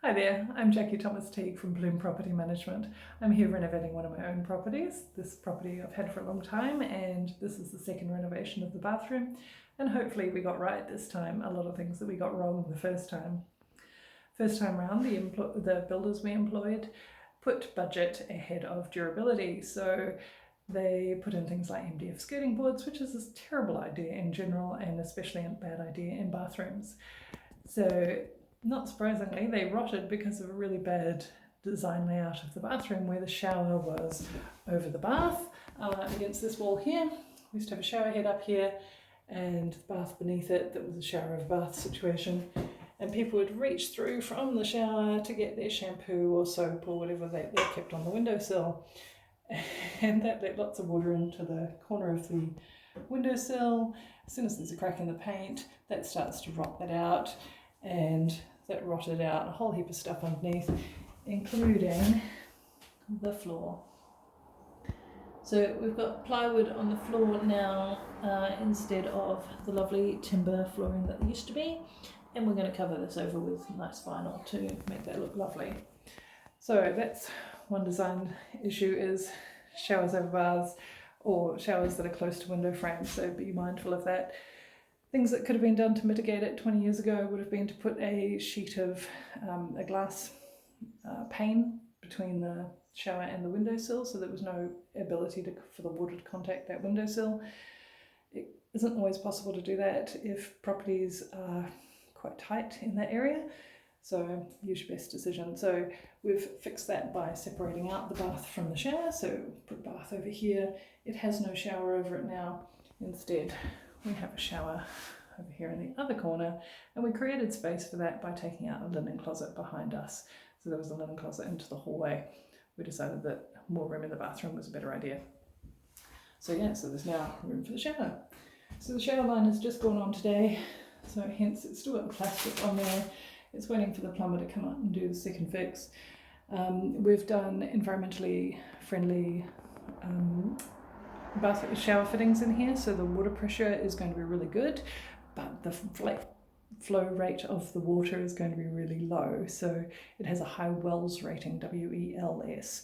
Hi there, I'm Jackie Thomas Teague from Bloom Property Management. I'm here renovating one of my own properties. This property I've had for a long time, and this is the second renovation of the bathroom, and hopefully we got right this time a lot of things that we got wrong the first time. First time round, the builders we employed put budget ahead of durability, so they put in things like MDF skirting boards, which is a terrible idea in general and especially a bad idea in bathrooms. So not surprisingly, they rotted because of a really bad design layout of the bathroom where the shower was over the bath against this wall here. We used to have a shower head up here and the bath beneath it that was a shower over bath situation, and people would reach through from the shower to get their shampoo or soap or whatever they kept on the windowsill, and that let lots of water into the corner of the windowsill. As soon as there's a crack in the paint, that starts to rot that out, and that rotted out a whole heap of stuff underneath, including the floor. So we've got plywood on the floor now instead of the lovely timber flooring that there used to be, and we're going to cover this over with nice vinyl to make that look lovely. So that's one design issue, is showers over baths or showers that are close to window frames, so be mindful of that. Things that could have been done to mitigate it 20 years ago would have been to put a sheet of a glass pane between the shower and the windowsill, so there was no ability for the water to contact that windowsill. It isn't always possible to do that if properties are quite tight in that area, so use your best decision. So we've fixed that by separating out the bath from the shower, so put bath over here. It has no shower over it now. Instead, we have a shower over here in the other corner, and we created space for that by taking out a linen closet behind us. So there was a linen closet into the hallway. We decided that more room in the bathroom was a better idea. So yeah, so there's now room for the shower. So the shower line has just gone on today, so hence it's still got the plastic on there. It's waiting for the plumber to come up and do the second fix. We've done environmentally friendly shower fittings in here, so the water pressure is going to be really good, but the flow rate of the water is going to be really low. So it has a high Wells rating, WELS,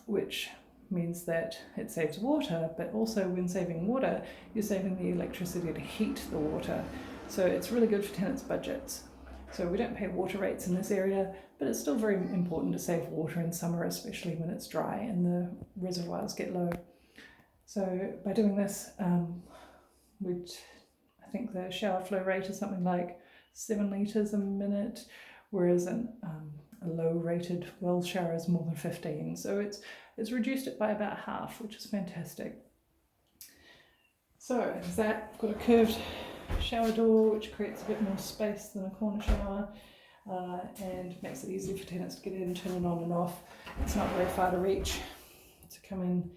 which means that it saves water, but also when saving water, you're saving the electricity to heat the water. So it's really good for tenants' budgets. So we don't pay water rates in this area, but it's still very important to save water in summer, especially when it's dry and the reservoirs get low. So by doing this, I think the shower flow rate is something like 7 litres a minute, whereas a low rated well shower is more than 15. So it's reduced it by about half, which is fantastic. So as that, I've got a curved shower door, which creates a bit more space than a corner shower, and makes it easier for tenants to get in, turn it on and off. It's not very far to reach to come in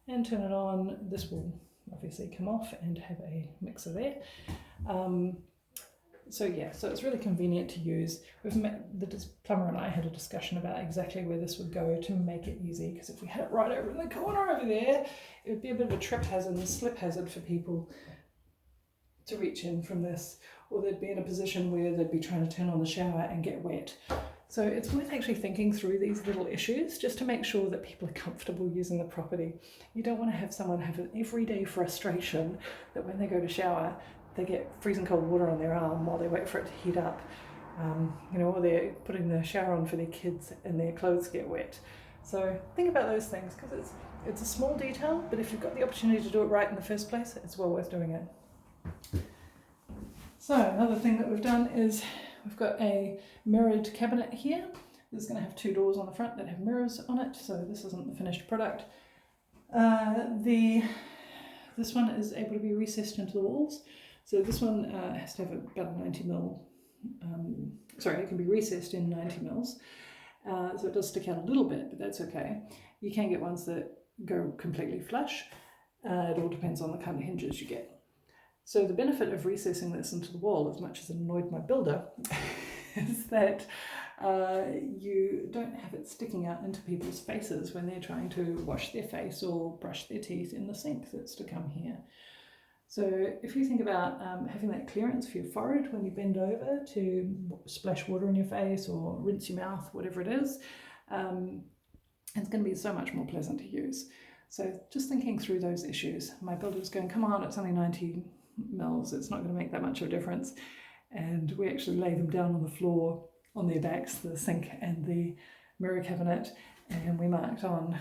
and turn it on. This will obviously come off and have a mixer there. So it's really convenient to use. The plumber and I had a discussion about exactly where this would go to make it easy, because if we had it right over in the corner over there, it would be a bit of a trip hazard and slip hazard for people to reach in from this, or they'd be in a position where they'd be trying to turn on the shower and get wet. So it's worth actually thinking through these little issues just to make sure that people are comfortable using the property. You don't want to have someone have an everyday frustration that when they go to shower, they get freezing cold water on their arm while they wait for it to heat up, or they're putting the shower on for their kids and their clothes get wet. So think about those things, because it's a small detail, but if you've got the opportunity to do it right in the first place, it's well worth doing it. So another thing that we've done is we've got a mirrored cabinet here. This is going to have 2 doors on the front that have mirrors on it, so this isn't the finished product. This one is able to be recessed into the walls. So this one has to have about a 90 mil, it can be recessed in 90 mils. So it does stick out a little bit, but that's okay. You can get ones that go completely flush. It all depends on the kind of hinges you get. So the benefit of recessing this into the wall, as much as it annoyed my builder, is that you don't have it sticking out into people's faces when they're trying to wash their face or brush their teeth in the sink that's to come here. So if you think about having that clearance for your forehead when you bend over to splash water in your face or rinse your mouth, whatever it is, it's going to be so much more pleasant to use. So just thinking through those issues. My builder was going, come on, it's only 90 mils, it's not going to make that much of a difference. And we actually lay them down on the floor on their backs, the sink and the mirror cabinet, and we marked on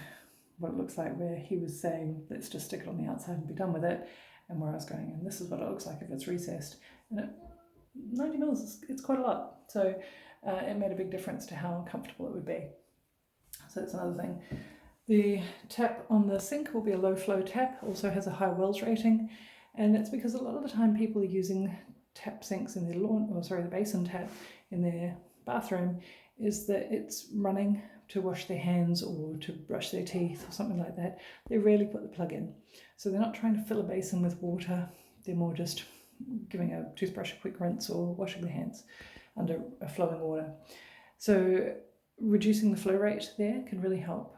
what it looks like, where he was saying, let's just stick it on the outside and be done with it. And where I was going, and this is what it looks like if it's recessed. And 90 mils, it's quite a lot. So it made a big difference to how comfortable it would be. So that's another thing. The tap on the sink will be a low flow tap, also has a high Wells rating. And it's because a lot of the time people are using tap sinks in their the basin tap in their bathroom, is that it's running to wash their hands or to brush their teeth or something like that. They rarely put the plug in. So they're not trying to fill a basin with water, they're more just giving a toothbrush a quick rinse or washing their hands under a flowing water. So reducing the flow rate there can really help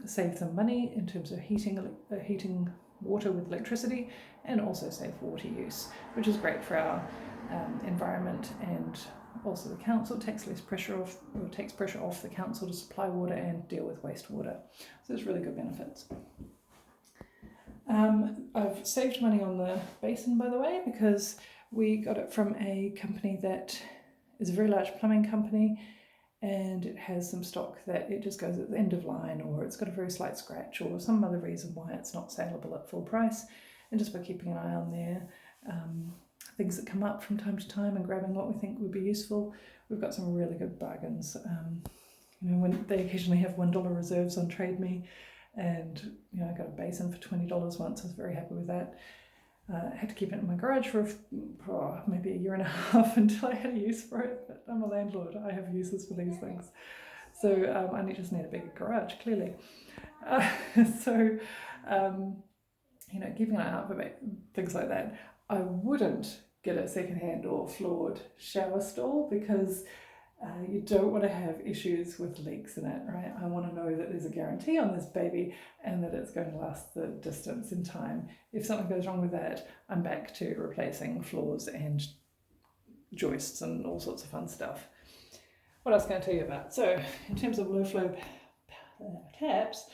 save them money in terms of heating water with electricity, and also save water use, which is great for our environment, and also the council takes pressure off the council to supply water and deal with wastewater. So there's really good benefits. I've saved money on the basin, by the way, because we got it from a company that is a very large plumbing company, and it has some stock that it just goes at the end of line, or it's got a very slight scratch, or some other reason why it's not saleable at full price. And just by keeping an eye on there, things that come up from time to time and grabbing what we think would be useful, we've got some really good bargains. When they occasionally have $1 reserves on Trade Me, and I got a basin for $20 once. I was very happy with that. I had to keep it in my garage for maybe a year and a half until I had a use for it, but I'm a landlord, I have uses for these things. So I just need a bigger garage, clearly. Keeping an eye out for things like that. I wouldn't get a second-hand or floored shower stall, because you don't want to have issues with leaks in it, right? I want to know that there's a guarantee on this baby and that it's going to last the distance in time. If something goes wrong with that, I'm back to replacing floors and joists and all sorts of fun stuff. What else can I tell you about? So in terms of low flow taps,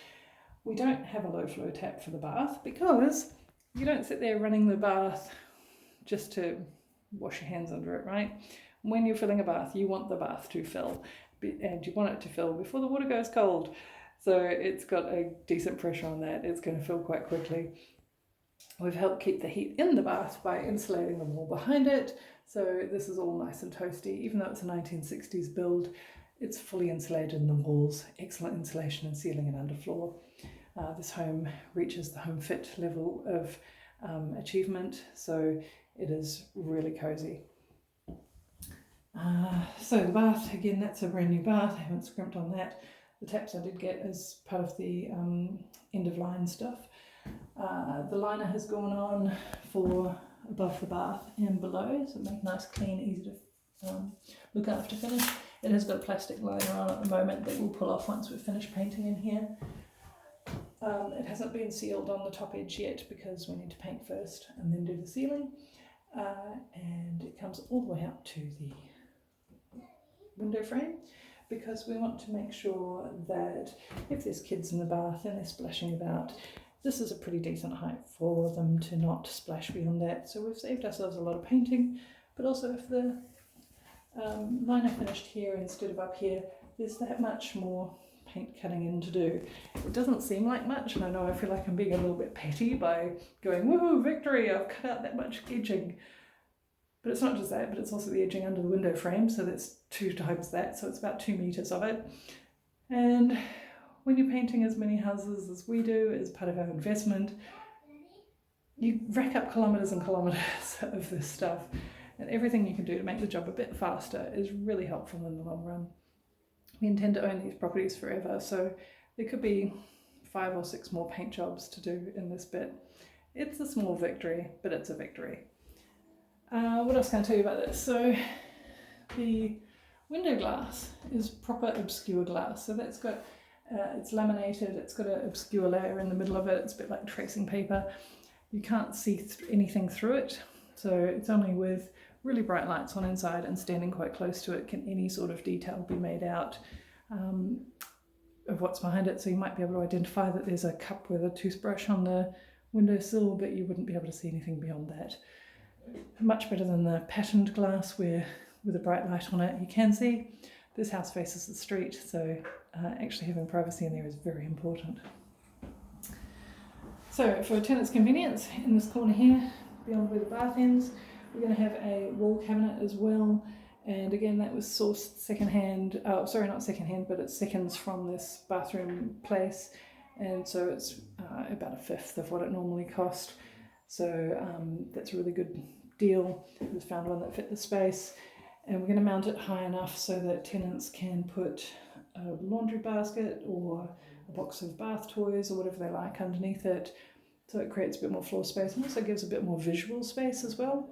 we don't have a low flow tap for the bath, because you don't sit there running the bath just to wash your hands under it, right? When you're filling a bath, you want the bath to fill, and you want it to fill before the water goes cold. So it's got a decent pressure on that. It's going to fill quite quickly. We've helped keep the heat in the bath by insulating the wall behind it. So this is all nice and toasty. Even though it's a 1960s build, it's fully insulated in the walls, excellent insulation in ceiling and underfloor. This home reaches the home fit level of achievement, so it is really cozy. So the bath, again, that's a brand new bath. I haven't scrimped on that. The taps I did get as part of the end of line stuff. The liner has gone on for above the bath and below, so make nice, clean, easy to look after finish. It has got a plastic liner on at the moment that we'll pull off once we've finished painting in here. It hasn't been sealed on the top edge yet, because we need to paint first and then do the sealing. And it comes all the way up to the window frame, because we want to make sure that if there's kids in the bath and they're splashing about, this is a pretty decent height for them to not splash beyond that. So we've saved ourselves a lot of painting, but also if the liner finished here instead of up here, there's that much more paint cutting in to do. It doesn't seem like much, and I know I feel like I'm being a little bit petty by going, woohoo, victory, I've cut out that much edging. But it's not just that, but it's also the edging under the window frame, so that's 2 times that, so it's about 2 meters of it. And when you're painting as many houses as we do as part of our investment, you rack up kilometers and kilometers of this stuff, and everything you can do to make the job a bit faster is really helpful in the long run. We intend to own these properties forever, so there could be 5 or 6 more paint jobs to do in this bit. It's a small victory, but it's a victory. What else can I tell you about this? So the window glass is proper obscure glass. So that's got, it's laminated, it's got an obscure layer in the middle of it. It's a bit like tracing paper. you can't see anything through it. So it's only with really bright lights on inside and standing quite close to it can any sort of detail be made out of what's behind it. So you might be able to identify that there's a cup with a toothbrush on the windowsill, but you wouldn't be able to see anything beyond that. Much better than the patterned glass where with a bright light on it you can see. This house faces the street, so actually having privacy in there is very important. So for tenants' convenience, in this corner here, beyond where the bath ends, we're going to have a wall cabinet as well. And again, that was sourced secondhand, sorry, not secondhand, but it's seconds from this bathroom place. And so it's about a fifth of what it normally cost. So that's a really good deal. We found one that fit the space. And we're going to mount it high enough so that tenants can put a laundry basket or a box of bath toys or whatever they like underneath it. So it creates a bit more floor space and also gives a bit more visual space as well.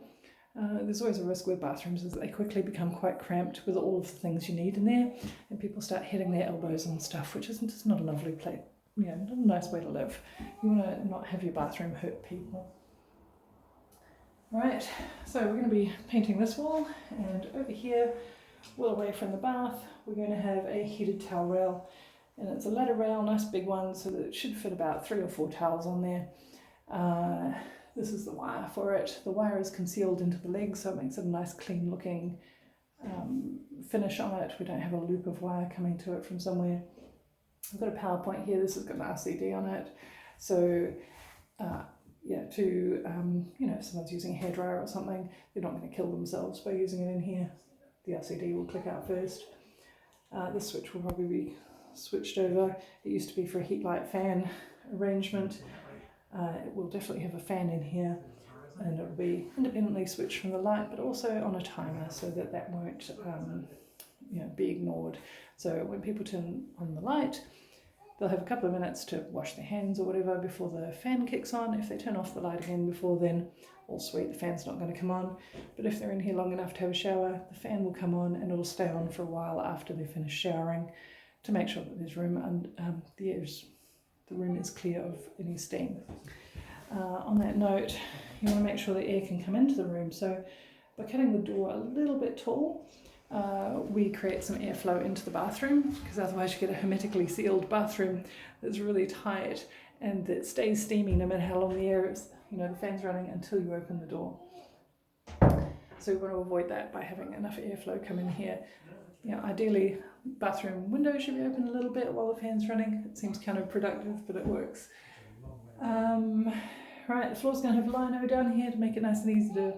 There's always a risk with bathrooms is that they quickly become quite cramped with all of the things you need in there, and people start hitting their elbows and stuff, which isn't just not a lovely place, not a nice way to live. You want to not have your bathroom hurt people. Right, so we're going to be painting this wall, and over here, well away from the bath, we're going to have a heated towel rail, and it's a ladder rail, nice big one, so that it should fit about 3 or 4 towels on there. This is the wire for it. The wire is concealed into the legs, so it makes it a nice clean looking finish on it. We don't have a loop of wire coming to it from somewhere. I've got a PowerPoint here. This has got an RCD on it. So if someone's using a hairdryer or something, they're not going to kill themselves by using it in here. The RCD will click out first. This switch will probably be switched over. It used to be for a heat light fan arrangement. It will definitely have a fan in here, and it will be independently switched from the light, but also on a timer so that that won't be ignored. So when people turn on the light, they'll have a couple of minutes to wash their hands or whatever before the fan kicks on. If they turn off the light again before then, all sweet, the fan's not going to come on. But if they're in here long enough to have a shower, the fan will come on and it'll stay on for a while after they've finished showering to make sure that there's room and the room is clear of any steam. On that note, you want to make sure the air can come into the room. So by cutting the door a little bit tall, we create some airflow into the bathroom, because otherwise you get a hermetically sealed bathroom that's really tight and that stays steamy no matter how long the air is, the fan's running until you open the door. So we want to avoid that by having enough airflow come in here. Ideally, bathroom window should be open a little bit while the fan's running. It seems counterproductive, but it works. Right, the floor's going to have lino down here to make it nice and easy to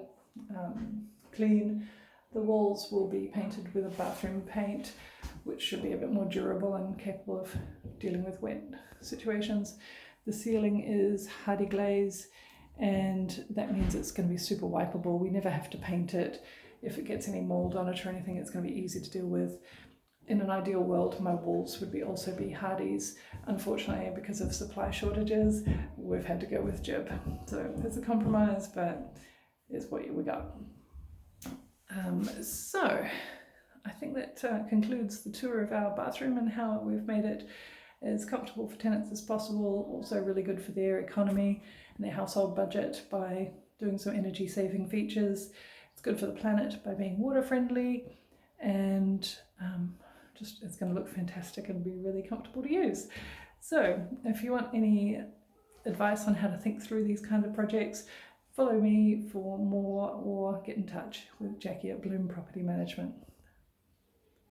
clean. The walls will be painted with a bathroom paint, which should be a bit more durable and capable of dealing with wet situations. The ceiling is hardy glaze, and that means it's going to be super wipeable. We never have to paint it. If it gets any mold on it or anything, it's going to be easy to deal with. In an ideal world, my walls would also be Hardys. Unfortunately, because of supply shortages, we've had to go with Jib. So it's a compromise, but it's what we got. So I think that concludes the tour of our bathroom and how we've made it as comfortable for tenants as possible, also really good for their economy and their household budget by doing some energy saving features. It's good for the planet by being water friendly, and it's going to look fantastic and be really comfortable to use. So if you want any advice on how to think through these kind of projects, follow me for more or get in touch with Jackie at Bloom Property Management.